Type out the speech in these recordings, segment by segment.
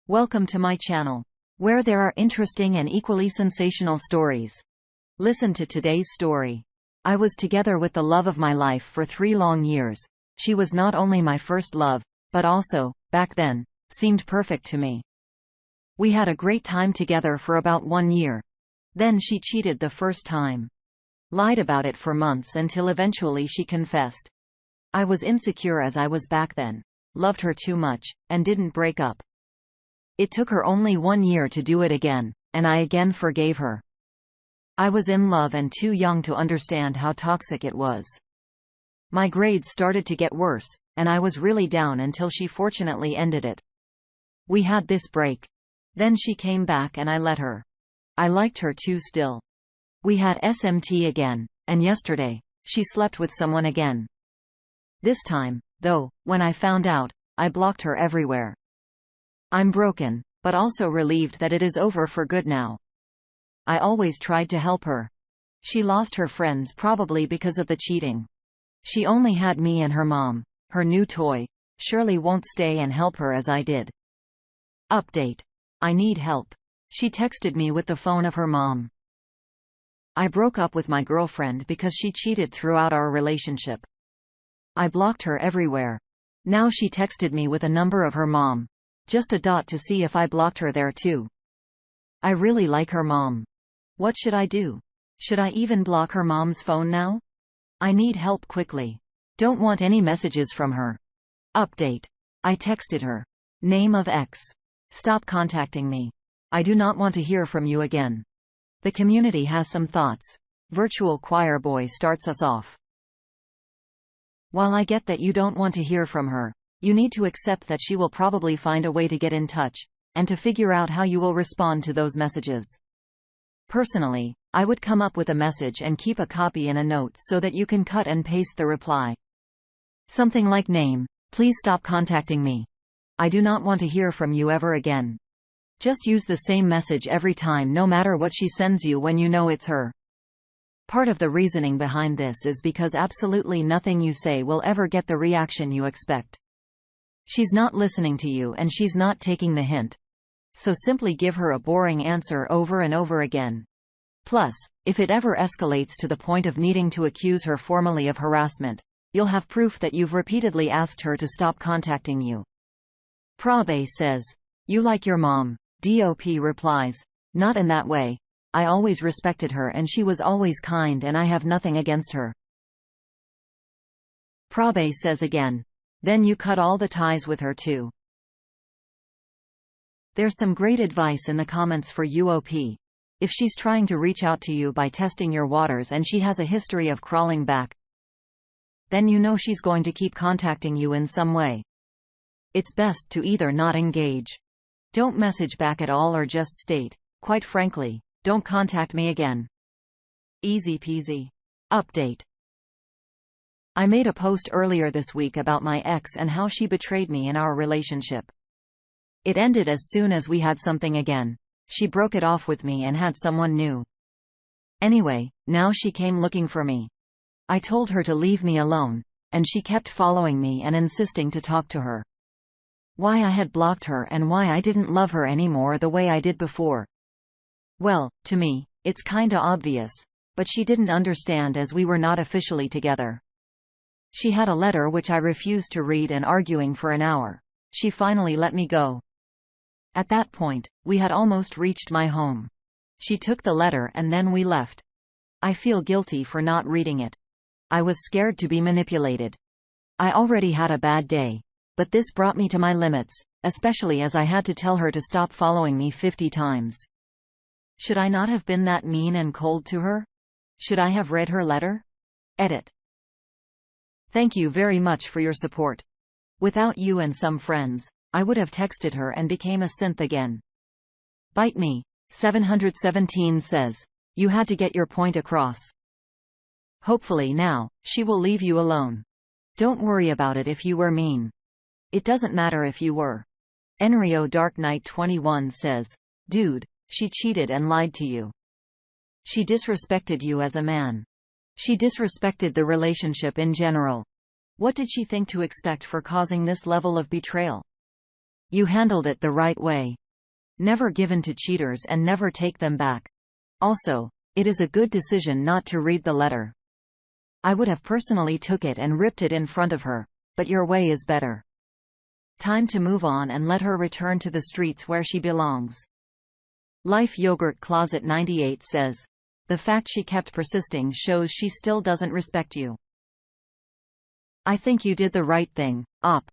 Welcome to my channel, where there are interesting and equally sensational stories. Listen to today's story. I was together with the love of my life for 3 long years. She was not only my first love, but also, back then, seemed perfect to me. We had a great time together for about 1 year. Then she cheated the first time. Lied about it for months until eventually she confessed. I was insecure as I was back then, loved her too much, and didn't break up. It took her only 1 year to do it again, and I again forgave her. I was in love and too young to understand how toxic it was. My grades started to get worse, and I was really down until she fortunately ended it. We had this break. Then she came back and I let her. I liked her too still. We had SMT again, and yesterday, she slept with someone again. This time, though, when I found out, I blocked her everywhere. I'm broken, but also relieved that it is over for good now. I always tried to help her. She lost her friends probably because of the cheating. She only had me and her mom. Her new toy surely won't stay and help her as I did. Update. I need help. She texted me with the phone of her mom. I broke up with my girlfriend because she cheated throughout our relationship. I blocked her everywhere. Now she texted me with a number of her mom. Just a dot to see if I blocked her there too. I really like her mom. What should I do? Should I even block her mom's phone now? I need help quickly. Don't want any messages from her. Update. I texted her. Name of X. Stop contacting me. I do not want to hear from you again. The community has some thoughts. Virtual choir boy starts us off. While I get that you don't want to hear from her, you need to accept that she will probably find a way to get in touch, and to figure out how you will respond to those messages. Personally, I would come up with a message and keep a copy in a note so that you can cut and paste the reply. Something like name, please stop contacting me. I do not want to hear from you ever again. Just use the same message every time no matter what she sends you when you know it's her. Part of the reasoning behind this is because absolutely nothing you say will ever get the reaction you expect. She's not listening to you and she's not taking the hint. So simply give her a boring answer over and over again. Plus, if it ever escalates to the point of needing to accuse her formally of harassment, you'll have proof that you've repeatedly asked her to stop contacting you. Prabe says, "You like your mom." DOP replies, "Not in that way. I always respected her and she was always kind and I have nothing against her." Prabe says again, "Then you cut all the ties with her too." There's some great advice in the comments for UOP. If she's trying to reach out to you by testing your waters and she has a history of crawling back, then you know she's going to keep contacting you in some way. It's best to either not engage. Don't message back at all or just state, quite frankly, don't contact me again. Easy peasy. Update. I made a post earlier this week about my ex and how she betrayed me in our relationship. It ended as soon as we had something again. She broke it off with me and had someone new. Anyway, now she came looking for me. I told her to leave me alone, and she kept following me and insisting to talk to her. Why I had blocked her and why I didn't love her anymore the way I did before. Well, to me, it's kinda obvious, but she didn't understand as we were not officially together. She had a letter which I refused to read and arguing for an hour. She finally let me go. At that point, we had almost reached my home. She took the letter and then we left. I feel guilty for not reading it. I was scared to be manipulated. I already had a bad day, but this brought me to my limits, especially as I had to tell her to stop following me 50 times. Should I not have been that mean and cold to her? Should I have read her letter? Edit. Thank you very much for your support. Without you and some friends, I would have texted her and became a synth again. Bite me. 717 says, you had to get your point across. Hopefully now, she will leave you alone. Don't worry about it if you were mean. It doesn't matter if you were. Enrio Dark Knight 21 says, dude, she cheated and lied to you. She disrespected you as a man. She disrespected the relationship in general. What did she think to expect for causing this level of betrayal? You handled it the right way. Never give in to cheaters and never take them back. Also, it is a good decision not to read the letter. I would have personally took it and ripped it in front of her, but your way is better. Time to move on and let her return to the streets where she belongs. Life Yogurt Closet 98 says, the fact she kept persisting shows she still doesn't respect you. I think you did the right thing, Op.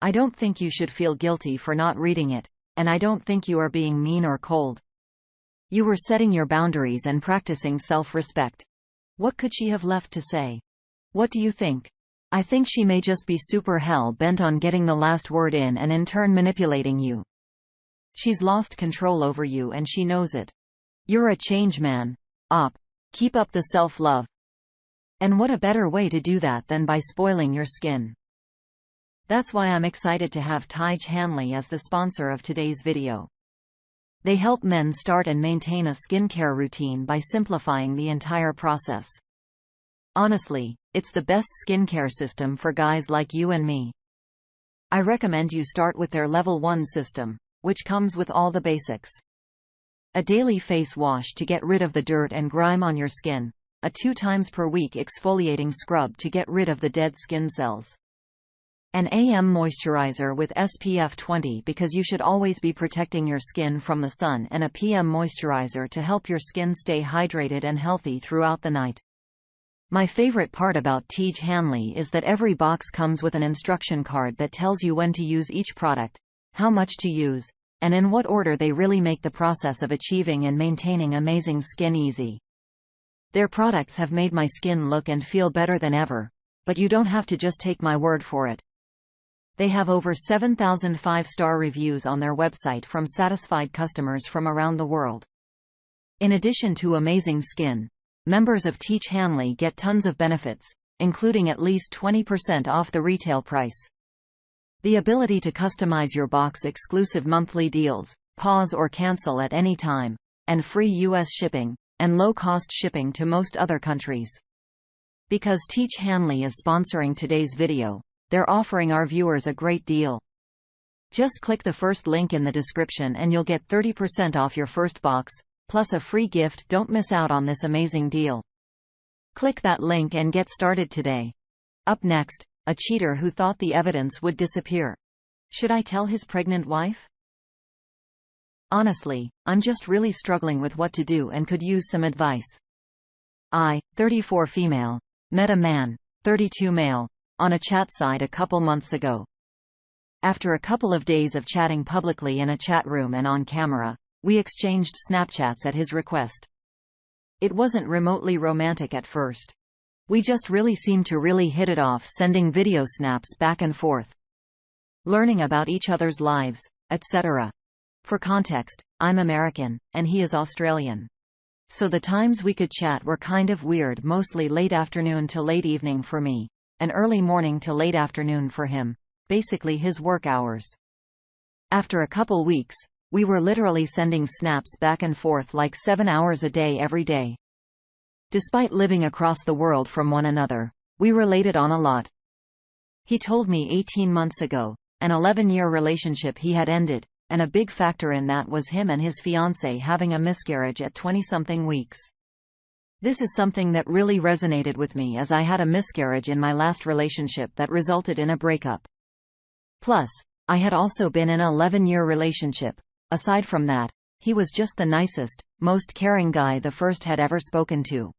I don't think you should feel guilty for not reading it, and I don't think you are being mean or cold. You were setting your boundaries and practicing self-respect. What could she have left to say? What do you think? I think she may just be super hell-bent on getting the last word in and in turn manipulating you. She's lost control over you and she knows it. You're a change man, Op. Keep up the self-love. And what a better way to do that than by spoiling your skin. That's why I'm excited to have Tige Hanley as the sponsor of today's video. They help men start and maintain a skincare routine by simplifying the entire process. Honestly, it's the best skincare system for guys like you and me. I recommend you start with their Level 1 system, which comes with all the basics. A daily face wash to get rid of the dirt and grime on your skin, a 2 times per week exfoliating scrub to get rid of the dead skin cells. An AM moisturizer with SPF 20 because you should always be protecting your skin from the sun, and a PM moisturizer to help your skin stay hydrated and healthy throughout the night. My favorite part about Tige Hanley is that every box comes with an instruction card that tells you when to use each product, how much to use, and in what order. They really make the process of achieving and maintaining amazing skin easy. Their products have made my skin look and feel better than ever, but you don't have to just take my word for it. They have over 7,000 5-star reviews on their website from satisfied customers from around the world. In addition to amazing skin, members of Tige Hanley get tons of benefits, including at least 20% off the retail price. The ability to customize your box, exclusive monthly deals, pause or cancel at any time, and free US shipping, and low-cost shipping to most other countries. Because Tige Hanley is sponsoring today's video, they're offering our viewers a great deal. Just click the first link in the description and you'll get 30% off your first box, plus a free gift. Don't miss out on this amazing deal. Click that link and get started today. Up next, a cheater who thought the evidence would disappear. Should I tell his pregnant wife? Honestly, I'm just really struggling with what to do and could use some advice. I, 34 female, met a man, 32 male, on a chat site a couple months ago. After a couple of days of chatting publicly in a chat room and on camera, we exchanged Snapchats at his request. It wasn't remotely romantic at first. We just really seemed to really hit it off, sending video snaps back and forth, learning about each other's lives, etc. For context, I'm American, and he is Australian. So the times we could chat were kind of weird, mostly late afternoon to late evening for me, and early morning to late afternoon for him, basically his work hours. After a couple weeks, we were literally sending snaps back and forth like 7 hours a day every day. Despite living across the world from one another, we related on a lot. He told me 18 months ago, an 11-year relationship he had ended, and a big factor in that was him and his fiancée having a miscarriage at 20-something weeks. This is something that really resonated with me, as I had a miscarriage in my last relationship that resulted in a breakup. Plus, I had also been in an 11-year relationship. Aside from that, he was just the nicest, most caring guy the first had ever spoken to.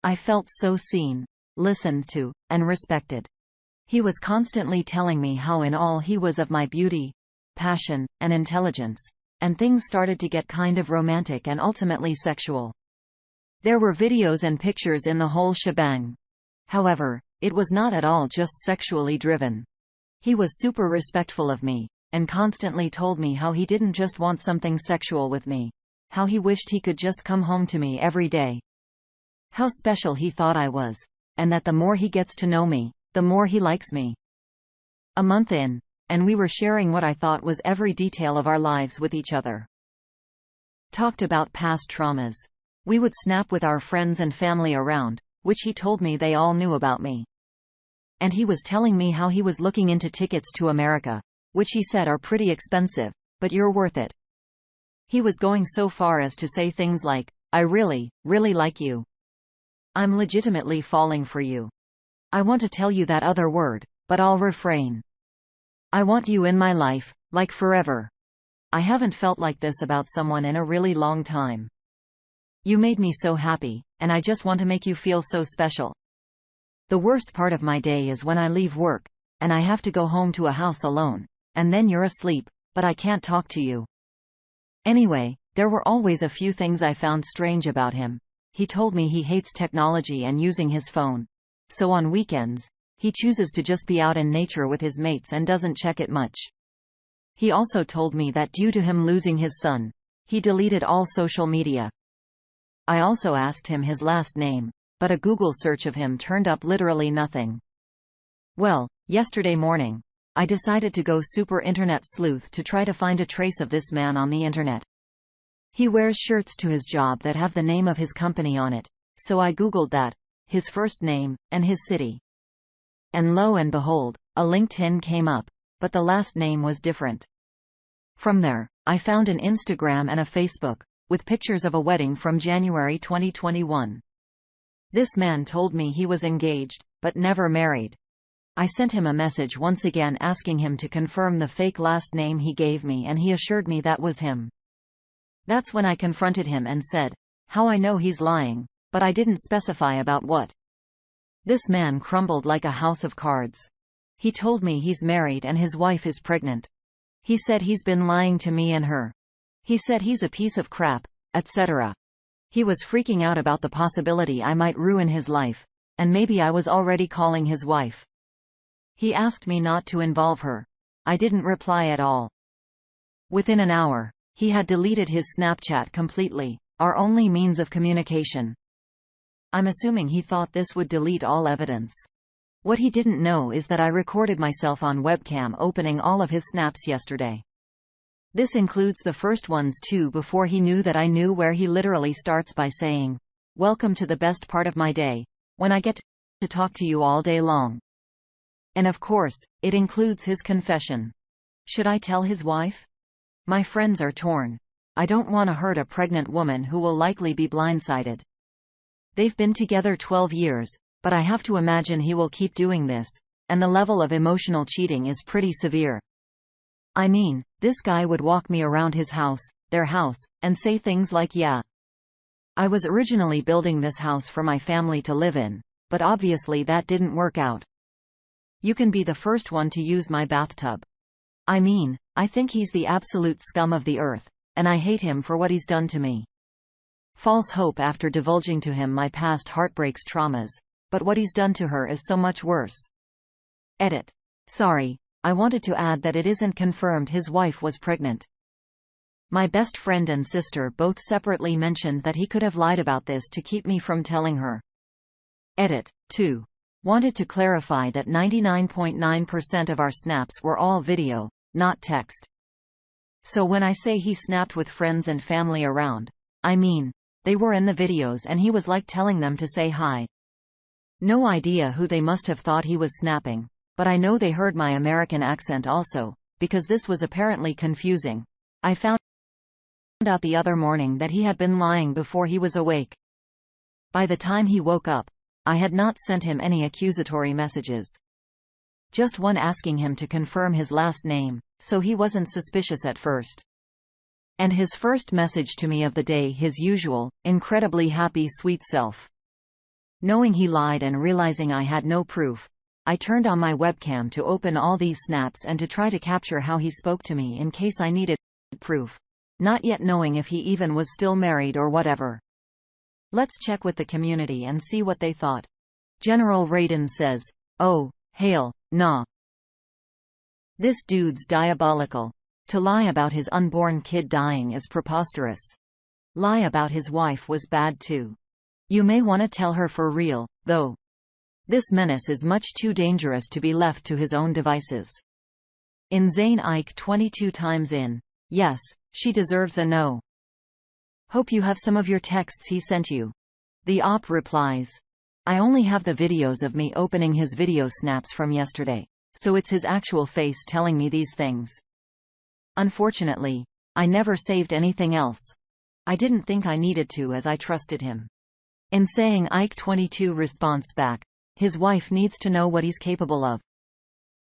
I felt so seen, listened to, and respected. He was constantly telling me how in awe he was of my beauty, passion, and intelligence, and things started to get kind of romantic and ultimately sexual. There were videos and pictures in the whole shebang. However, it was not at all just sexually driven. He was super respectful of me, and constantly told me how he didn't just want something sexual with me, how he wished he could just come home to me every day. How special he thought I was, and that the more he gets to know me, the more he likes me. A month in, and we were sharing what I thought was every detail of our lives with each other. Talked about past traumas. We would snap with our friends and family around, which he told me they all knew about me. And he was telling me how he was looking into tickets to America, which he said are pretty expensive, but you're worth it. He was going so far as to say things like, I really, really like you. I'm legitimately falling for you. I want to tell you that other word, but I'll refrain. I want you in my life, like forever. I haven't felt like this about someone in a really long time. You made me so happy, and I just want to make you feel so special. The worst part of my day is when I leave work, and I have to go home to a house alone, and then you're asleep, but I can't talk to you. Anyway, there were always a few things I found strange about him. He told me he hates technology and using his phone. So on weekends, he chooses to just be out in nature with his mates and doesn't check it much. He also told me that due to him losing his son, he deleted all social media. I also asked him his last name, but a Google search of him turned up literally nothing. Well, yesterday morning, I decided to go super internet sleuth to try to find a trace of this man on the internet. He wears shirts to his job that have the name of his company on it, so I Googled that, his first name, and his city. And lo and behold, a LinkedIn came up, but the last name was different. From there, I found an Instagram and a Facebook, with pictures of a wedding from January 2021. This man told me he was engaged, but never married. I sent him a message once again asking him to confirm the fake last name he gave me, and he assured me that was him. That's when I confronted him and said, how I know he's lying, but I didn't specify about what. This man crumbled like a house of cards. He told me he's married and his wife is pregnant. He said he's been lying to me and her. He said he's a piece of crap, etc. He was freaking out about the possibility I might ruin his life, and maybe I was already calling his wife. He asked me not to involve her. I didn't reply at all. Within an hour, he had deleted his Snapchat completely, our only means of communication. I'm assuming he thought this would delete all evidence. What he didn't know is that I recorded myself on webcam opening all of his snaps yesterday. This includes the first ones too, before he knew that I knew, where he literally starts by saying, "Welcome to the best part of my day, when I get to talk to you all day long." And of course, it includes his confession. Should I tell his wife? My friends are torn. I don't want to hurt a pregnant woman who will likely be blindsided. They've been together 12 years, but I have to imagine he will keep doing this, and the level of emotional cheating is pretty severe. I mean, this guy would walk me around his house, their house, and say things like, "Yeah, I was originally building this house for my family to live in, but obviously that didn't work out. You can be the first one to use my bathtub." I mean, I think he's the absolute scum of the earth, and I hate him for what he's done to me. False hope after divulging to him my past heartbreaks, traumas, but what he's done to her is so much worse. Edit. Sorry, I wanted to add that it isn't confirmed his wife was pregnant. My best friend and sister both separately mentioned that he could have lied about this to keep me from telling her. Edit. 2. Wanted to clarify that 99.9% of our snaps were all video, not text. So when I say he snapped with friends and family around, I mean, they were in the videos and he was like telling them to say hi. No idea who they must have thought he was snapping, but I know they heard my American accent also, because this was apparently confusing. I found out the other morning that he had been lying before he was awake. By the time he woke up, I had not sent him any accusatory messages. Just one asking him to confirm his last name, so he wasn't suspicious at first. And his first message to me of the day, his usual, incredibly happy sweet self. Knowing he lied and realizing I had no proof, I turned on my webcam to open all these snaps and to try to capture how he spoke to me in case I needed proof, not yet knowing if he even was still married or whatever. Let's check with the community and see what they thought. General Raiden says, "Oh, hail, nah. This dude's diabolical. To lie about his unborn kid dying is preposterous. Lie about his wife was bad too. You may want to tell her for real, though. This menace is much too dangerous to be left to his own devices." In Zane Ike 22 times in. Yes, she deserves a no. Hope you have some of your texts he sent you. The op replies, I only have the videos of me opening his video snaps from yesterday. So it's his actual face telling me these things. Unfortunately, I never saved anything else. I didn't think I needed to, as I trusted him. In saying Ike 22 response back, his wife needs to know what he's capable of.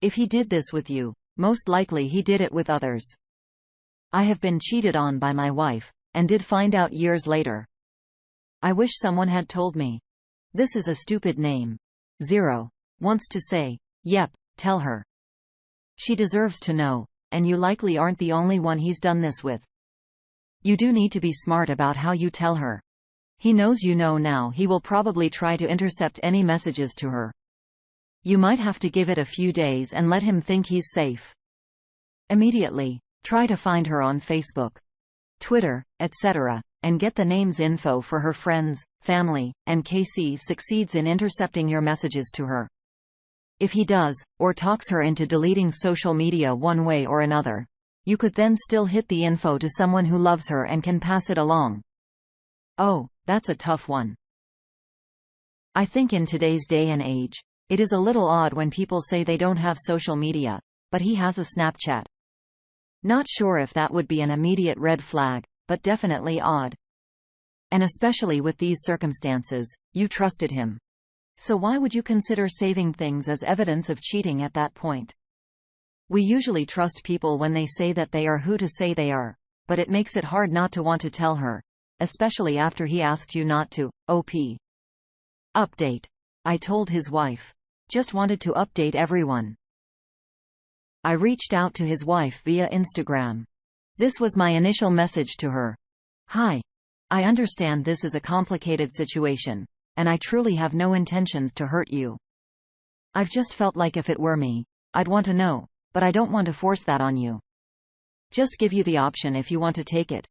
If he did this with you, most likely he did it with others. I have been cheated on by my wife, and did find out years later. I wish someone had told me. This is a stupid name. 0 wants to say, yep, tell her. She deserves to know, and you likely aren't the only one he's done this with. You do need to be smart about how you tell her. He knows you know now. He will probably try to intercept any messages to her. You might have to give it a few days and let him think he's safe. Immediately, try to find her on Facebook, Twitter, etc., and get the names info for her friends, family, and Casey succeeds in intercepting your messages to her. If he does, or talks her into deleting social media one way or another, you could then still hit the info to someone who loves her and can pass it along. Oh, that's a tough one. I think in today's day and age, it is a little odd when people say they don't have social media, but he has a Snapchat. Not sure if that would be an immediate red flag, but definitely odd. And especially with these circumstances, you trusted him. So why would you consider saving things as evidence of cheating at that point? We usually trust people when they say that they are who to say they are, but it makes it hard not to want to tell her, especially after he asked you not to. OP. Update. I told his wife. Just wanted to update everyone. I reached out to his wife via Instagram. This was my initial message to her. Hi. I understand this is a complicated situation, and I truly have no intentions to hurt you. I've just felt like if it were me, I'd want to know, but I don't want to force that on you. Just give you the option if you want to take it.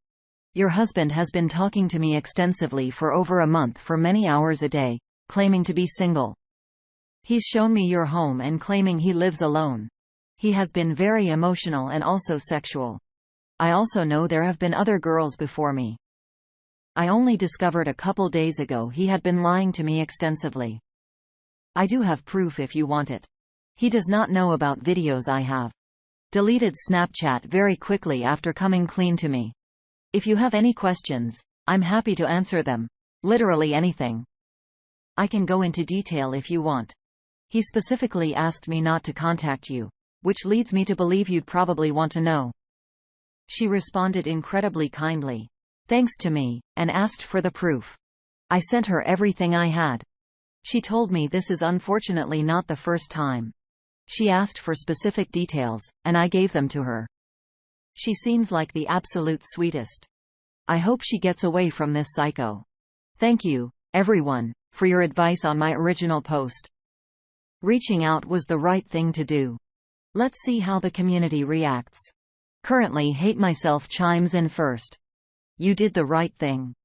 Your husband has been talking to me extensively for over a month for many hours a day, claiming to be single. He's shown me your home and claiming he lives alone. He has been very emotional and also sexual. I also know there have been other girls before me. I only discovered a couple days ago he had been lying to me extensively. I do have proof if you want it. He does not know about videos I have. Deleted Snapchat very quickly after coming clean to me. If you have any questions, I'm happy to answer them. Literally anything. I can go into detail if you want. He specifically asked me not to contact you, which leads me to believe you'd probably want to know. She responded incredibly kindly, thanks to me, and asked for the proof. I sent her everything I had. She told me this is unfortunately not the first time. She asked for specific details, and I gave them to her. She seems like the absolute sweetest. I hope she gets away from this psycho. Thank you, everyone, for your advice on my original post. Reaching out was the right thing to do. Let's see how the community reacts. Currently Hate Myself chimes in first. You did the right thing.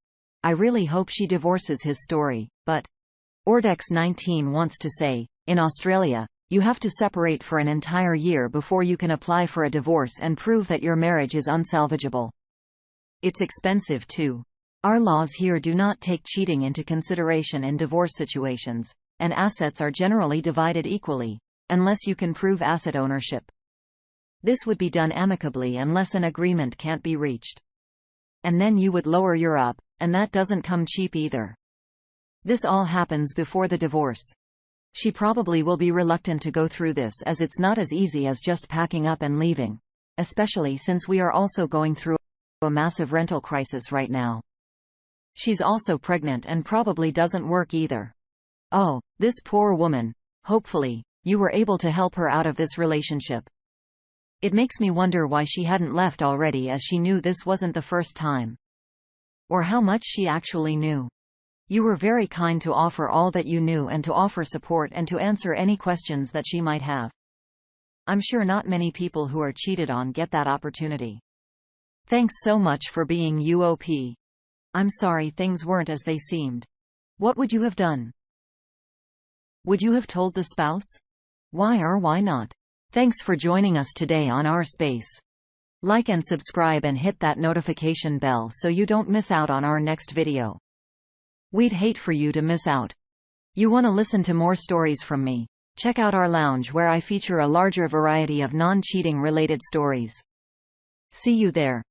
I really hope she divorces his story, but Ordex19 wants to say, in Australia, you have to separate for an entire year before you can apply for a divorce and prove that your marriage is unsalvageable. It's expensive too. Our laws here do not take cheating into consideration in divorce situations, and assets are generally divided equally, unless you can prove asset ownership. This would be done amicably unless an agreement can't be reached. And then you would lower your up, and that doesn't come cheap either. This all happens before the divorce. She probably will be reluctant to go through this as it's not as easy as just packing up and leaving, especially since we are also going through a massive rental crisis right now. She's also pregnant and probably doesn't work either. Oh, this poor woman. Hopefully, you were able to help her out of this relationship. It makes me wonder why she hadn't left already, as she knew this wasn't the first time. Or how much she actually knew. You were very kind to offer all that you knew and to offer support and to answer any questions that she might have. I'm sure not many people who are cheated on get that opportunity. Thanks so much for being UOP. I'm sorry things weren't as they seemed. What would you have done? Would you have told the spouse? Why or why not? Thanks for joining us today on our space. Like and subscribe and hit that notification bell so you don't miss out on our next video. We'd hate for you to miss out. You want to listen to more stories from me? Check out our lounge where I feature a larger variety of non-cheating related stories. See you there.